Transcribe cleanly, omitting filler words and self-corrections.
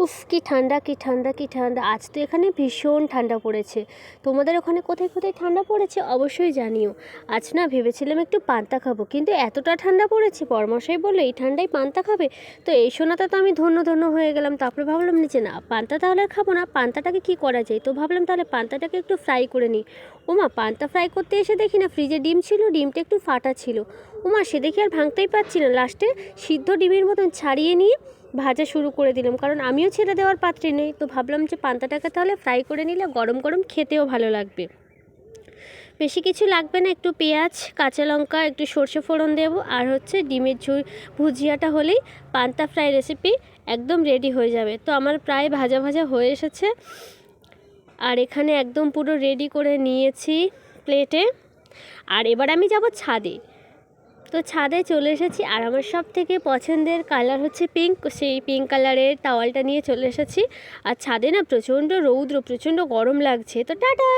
উফ কি ঠান্ডা কি ঠান্ডা কি ঠান্ডা, আজ তো এখানে ভীষণ ঠান্ডা পড়েছে। তোমাদের ওখানে কোথায় কোথায় ঠান্ডা পড়েছে অবশ্যই জানিও। আজ না ভেবেছিলাম একটু পান্তা খাবো, কিন্তু এতটা ঠান্ডা পড়েছে, বরমশাই বললো এই ঠান্ডায় পান্তা খাবে। তো এই শোনাতে তো আমি ধন্য ধন্য হয়ে গেলাম। তারপরে ভাবলাম নিচে না পান্তা তাহলে আর খাবো না, পান্তাটাকে কী করা যায়। তো ভাবলাম তাহলে পান্তাটাকে একটু ফ্রাই করে নিই। ওমা পান্তা ফ্রাই করতে এসে দেখি না ফ্রিজে ডিম ছিল, ডিমটা একটু ফাটা ছিল। ওমা সে দেখি আর ভাঙতেই পারছি না, লাস্টে সিদ্ধ ডিমের মতন ছাড়িয়ে নিয়ে ভাজা শুরু করে দিলাম, কারণ আমিও ছেড়ে দেওয়ার পাত্রে নেই। তো ভাবলাম যে পান্তাটাকে তাহলে ফ্রাই করে নিলে গরম গরম খেতেও ভালো লাগবে। বেশি কিছু লাগবে না, একটু পেঁয়াজ কাঁচা লঙ্কা একটু সর্ষে ফোড়ন দেবো, আর হচ্ছে ডিমের ভুজিয়াটা হলেই পান্তা ফ্রাই রেসিপি একদম রেডি হয়ে যাবে। তো আমার প্রায় ভাজা ভাজা হয়ে এসেছে, আর এখানে একদম পুরো রেডি করে নিয়েছি প্লেটে। আর এবার আমি যাব ছাদে। তো ছাদে চলে এসেছি, আর আমার সব থেকে পছন্দের কালার হচ্ছে পিঙ্ক, সেই পিঙ্ক কালারের টাওয়ালটা নিয়ে চলে এসেছি। আর ছাদে না প্রচণ্ড রৌদ্র, প্রচণ্ড গরম লাগছে। তো টাটা।